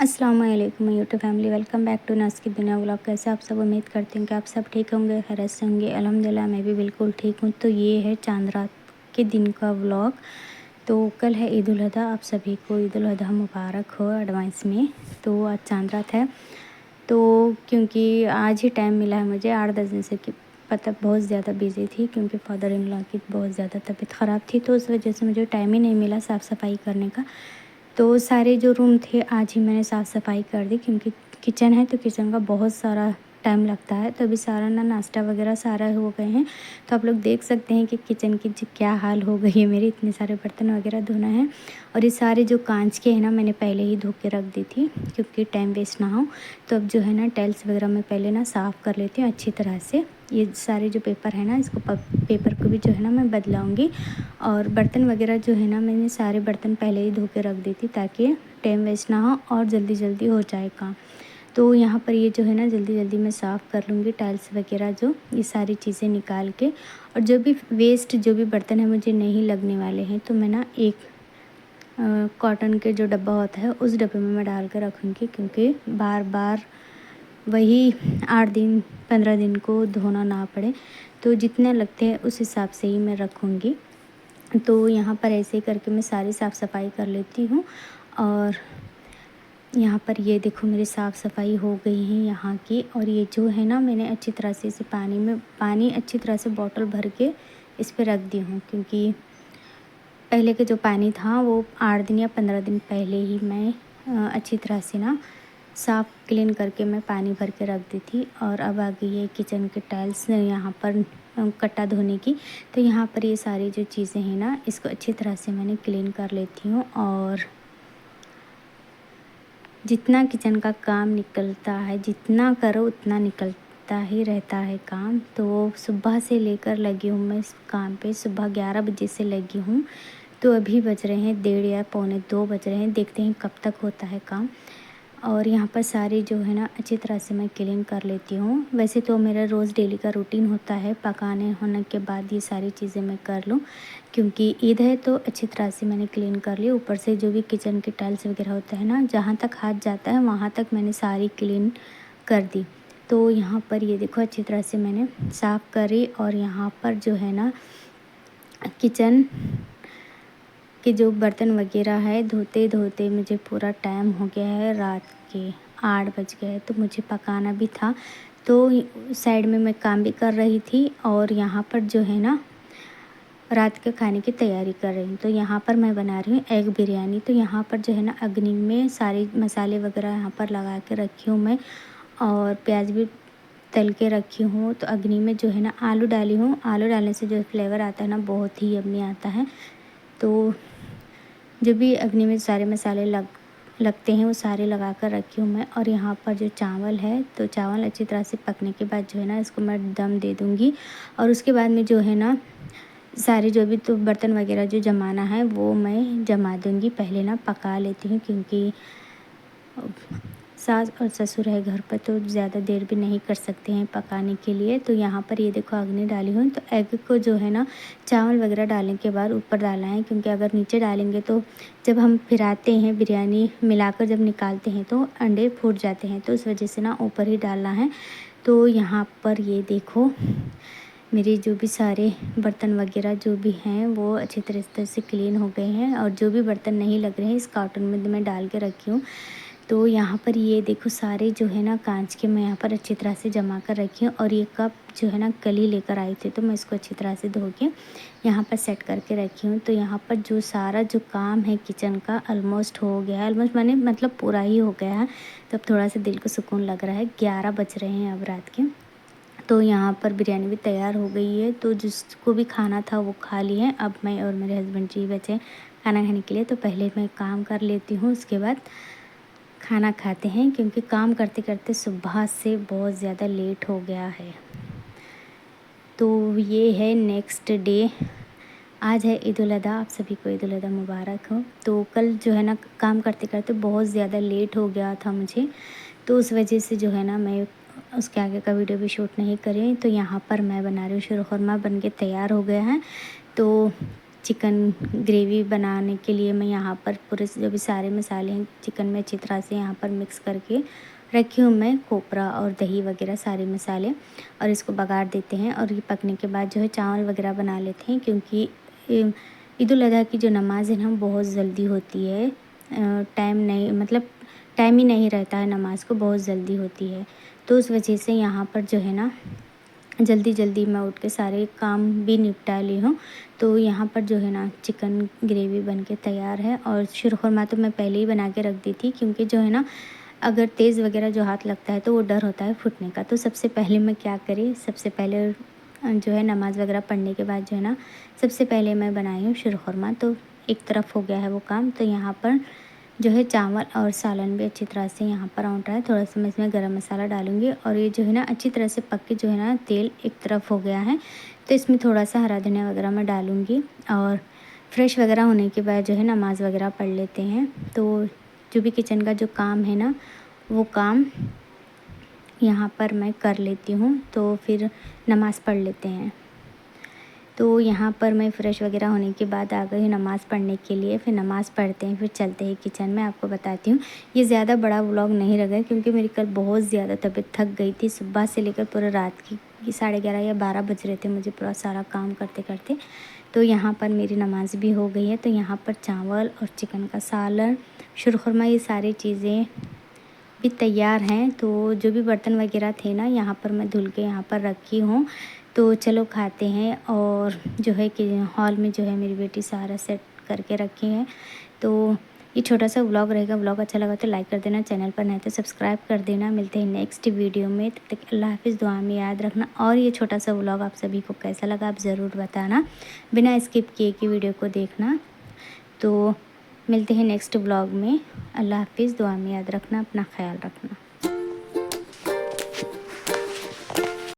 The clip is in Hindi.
अस्सलाम वालेकुम YouTube family, welcome back to नस की दुनिया व्लॉग। कैसे आप सब? उम्मीद करते हैं कि आप सब ठीक होंगे, खैरियत से होंगे। अल्हम्दुलिल्लाह मैं भी बिल्कुल ठीक हूँ। तो ये है चांद रात के दिन का व्लॉग। तो कल है ईद उल अज़हा, आप सभी को ईद उल अज़हा मुबारक हो एडवांस में। तो आज चांद रात है, तो क्योंकि आज ही टाइम मिला है मुझे 8-10 दिन से कि पता बहुत ज़्यादा बिज़ी थी, क्योंकि फादर इन लॉ की बहुत ज़्यादा तबीयत ख़राब थी, तो उस वजह से मुझे टाइम ही नहीं मिला साफ़ सफाई करने का। तो सारे जो रूम थे आज ही मैंने साफ़ सफाई कर दी, क्योंकि किचन है तो किचन का बहुत सारा टाइम लगता है। तो अभी सारा नाश्ता वगैरह सारा हो गए हैं। तो आप लोग देख सकते हैं कि किचन की क्या हाल हो गई है मेरी। इतने सारे बर्तन वगैरह धोना है, और ये सारे जो कांच के हैं ना मैंने पहले ही धो के रख दी थी, क्योंकि टाइम वेस्ट ना हो। तो अब जो है ना टाइल्स वगैरह मैं पहले ना साफ़ कर लेती हूँ अच्छी तरह से। ये सारे जो पेपर है ना, इसको पेपर को भी जो है ना मैं बदलाऊँगी। और बर्तन वगैरह जो है ना, मैंने सारे बर्तन पहले ही धो के रख दी थी, ताकि टाइम वेस्ट ना हो और जल्दी जल्दी हो जाए काम। तो यहाँ पर ये जो है ना जल्दी जल्दी मैं साफ़ कर लूँगी टाइल्स वगैरह, जो ये सारी चीज़ें निकाल के। और जो भी वेस्ट जो भी बर्तन है मुझे नहीं लगने वाले हैं, तो मैं ना एक कॉटन के जो डब्बा होता है उस डब्बे में मैं डाल कर रखूँगी, क्योंकि बार बार वही 8 दिन 15 दिन को धोना ना पड़े। तो जितने लगते हैं उस हिसाब से ही मैं रखूँगी। तो यहाँ पर ऐसे ही करके मैं सारी साफ़ सफाई कर लेती हूँ। और यहाँ पर ये देखो मेरी साफ़ सफाई हो गई है यहाँ की। और ये जो है ना मैंने अच्छी तरह से इसे पानी अच्छी तरह से बॉटल भर के इस पे रख दी हूँ, क्योंकि पहले के जो पानी था वो 8 दिन या 15 दिन पहले ही मैं अच्छी तरह से ना साफ़ क्लीन करके मैं पानी भर के रख दी थी। और अब आ गई है किचन के टाइल्स यहाँ पर कट्टा धोने की। तो यहाँ पर ये सारी जो चीज़ें हैं ना, इसको अच्छी तरह से मैंने क्लीन कर लेती हूँ। और जितना किचन का काम निकलता है, जितना करो उतना निकलता ही रहता है काम। तो सुबह से लेकर लगी हूँ मैं इस काम पे, सुबह 11 बजे से लगी हूँ। तो अभी बज रहे हैं 1:30 या पौने 2 बज रहे हैं, देखते हैं कब तक होता है काम। और यहाँ पर सारी जो है ना अच्छी तरह से मैं क्लीन कर लेती हूँ। वैसे तो मेरा रोज़ डेली का रूटीन होता है पकाने होने के बाद ये सारी चीज़ें मैं कर लूँ, क्योंकि ईद है तो अच्छी तरह से मैंने क्लीन कर ली। ऊपर से जो भी किचन के टाइल्स वगैरह होता है ना, जहाँ तक हाथ जाता है वहाँ तक मैंने सारी क्लीन कर दी। तो यहाँ पर ये देखो अच्छी तरह से मैंने साफ़ करी। और यहाँ पर जो है ना किचन कि जो बर्तन वगैरह है धोते धोते मुझे पूरा टाइम हो गया है, रात के 8 बज गए। तो मुझे पकाना भी था, तो साइड में मैं काम भी कर रही थी, और यहाँ पर जो है ना रात के खाने की तैयारी कर रही हूँ। तो यहाँ पर मैं बना रही हूँ एग बिरयानी। तो यहाँ पर जो है ना अग्नि में सारे मसाले वगैरह यहाँ पर लगा के रखी हूँ मैं, और प्याज भी तल के रखी हूँ। तो अग्नि में जो है ना आलू डाली हूँ। आलू डालने से जो फ्लेवर आता है ना, बहुत ही यम्मी आता है। तो जो भी अग्नि में सारे मसाले लगते हैं वो सारे लगा कर रखी हूँ मैं। और यहाँ पर जो चावल है, तो चावल अच्छी तरह से पकने के बाद जो है ना इसको मैं दम दे दूँगी। और उसके बाद में जो है ना सारे जो भी तो बर्तन वगैरह जो जमाना है वो मैं जमा दूँगी। पहले ना पका लेती हूँ, क्योंकि सास और ससुर है घर पर, तो ज़्यादा देर भी नहीं कर सकते हैं पकाने के लिए। तो यहाँ पर ये देखो अग्नि डाली हूँ। तो एग को जो है ना चावल वगैरह डालने के बाद ऊपर डालना है, क्योंकि अगर नीचे डालेंगे तो जब हम फिराते हैं बिरयानी मिलाकर जब निकालते हैं तो अंडे फूट जाते हैं, तो उस वजह से ना ऊपर ही डालना है। तो यहाँ पर ये देखो मेरे जो भी सारे बर्तन वगैरह जो भी हैं वो अच्छी तरह से क्लीन हो गए हैं। और जो भी बर्तन नहीं लग रहे हैं इस कार्टून में मैं डाल के रखी हूँ। तो यहाँ पर ये देखो सारे जो है ना कांच के मैं यहाँ पर अच्छी तरह से जमा कर रखी हूँ। और ये कप जो है ना कल ही लेकर आई थी, तो मैं इसको अच्छी तरह से धो के यहाँ पर सेट करके रखी हूँ। तो यहाँ पर जो सारा जो काम है किचन का ऑलमोस्ट हो गया है, ऑलमोस्ट मैंने मतलब पूरा ही हो गया है। तब थोड़ा सा दिल को सुकून लग रहा है। 11 बज रहे हैं अब रात के। तो यहाँ पर बिरयानी भी तैयार हो गई है, तो जिसको भी खाना था वो खा लिए हैं। अब मैं और मेरे हस्बैंड जी बचे खाना खाने के लिए। तो पहले मैं काम कर लेती हूँ, उसके बाद खाना खाते हैं, क्योंकि काम करते करते सुबह से बहुत ज़्यादा लेट हो गया है। तो ये है नेक्स्ट डे, आज है ईद उल अज़हा। आप सभी को ईद उल अज़हा मुबारक हो। तो कल जो है ना काम करते करते बहुत ज़्यादा लेट हो गया था मुझे, तो उस वजह से जो है ना मैं उसके आगे का वीडियो भी शूट नहीं करी। तो यहाँ पर मैं बना रही हूँ शीर खुरमा, बन के तैयार हो गया है। तो चिकन ग्रेवी बनाने के लिए मैं यहाँ पर पूरे जो भी सारे मसाले हैं चिकन में अच्छी तरह से यहाँ पर मिक्स करके रखी हूँ मैं, खोपरा और दही वगैरह सारे मसाले, और इसको बघार देते हैं। और ये पकने के बाद जो है चावल वगैरह बना लेते हैं, क्योंकि ईद उल अज़हा की जो नमाज़ है ना बहुत जल्दी होती है, टाइम नहीं मतलब टाइम ही नहीं रहता है, नमाज़ को बहुत जल्दी होती है। तो उस वजह से यहाँ पर जो है ना जल्दी जल्दी मैं उठ के सारे काम भी निपटा ली हूँ। तो यहाँ पर जो है ना चिकन ग्रेवी बन के तैयार है। और शीरखुरमा तो मैं पहले ही बना के रख दी थी, क्योंकि जो है ना अगर तेज़ वगैरह जो हाथ लगता है तो वो डर होता है फूटने का। तो सबसे पहले मैं क्या करी, सबसे पहले जो है नमाज़ वगैरह पढ़ने के बाद जो है ना सबसे पहले मैं बनाई हूँ शीरखुरमा। तो एक तरफ हो गया है वो काम। तो यहाँ पर जो है चावल और सालन भी अच्छी तरह से यहाँ पर औंट रहा है। थोड़ा सा मैं इसमें गरम मसाला डालूँगी, और ये जो है ना अच्छी तरह से पक के जो है ना तेल एक तरफ हो गया है। तो इसमें थोड़ा सा हरा धनिया वगैरह मैं डालूँगी, और फ्रेश वगैरह होने के बाद जो है नमाज़ वगैरह पढ़ लेते हैं। तो जो भी किचन का जो काम है ना वो काम यहाँ पर मैं कर लेती हूँ। तो फिर नमाज़ पढ़ लेते हैं। तो यहाँ पर मैं फ़्रेश वगैरह होने के बाद आ गई नमाज़ पढ़ने के लिए। फिर नमाज़ पढ़ते हैं, फिर चलते हैं किचन में। आपको बताती हूँ ये ज़्यादा बड़ा व्लॉग नहीं लगा, क्योंकि मेरी कल बहुत ज़्यादा तबीयत थक गई थी, सुबह से लेकर पूरे रात की 11:30 या 12 बज रहे थे मुझे पूरा सारा काम करते करते। तो यहाँ पर मेरी नमाज़ भी हो गई है। तो यहाँ पर चावल और चिकन का सालन, शीरखुरमा, ये सारी चीज़ें भी तैयार हैं। तो जो भी बर्तन वगैरह थे ना यहाँ पर मैं धुल के यहाँ पर रखी हूँ। तो चलो खाते हैं। और जो है कि हॉल में जो है मेरी बेटी सारा सेट करके रखी है। तो ये छोटा सा व्लॉग रहेगा। व्लॉग अच्छा लगा तो लाइक कर देना, चैनल पर नए तो सब्सक्राइब कर देना। मिलते हैं नेक्स्ट वीडियो में, तब तक अल्लाह हाफ़िज़, दुआ में याद रखना। और ये छोटा सा व्लॉग आप सभी को कैसा लगा आप ज़रूर बताना, बिना स्किप किए कि वीडियो को देखना। तो मिलते हैं नेक्स्ट व्लॉग में। अल्लाह हाफ़िज़, दुआ में याद रखना, अपना ख्याल रखना।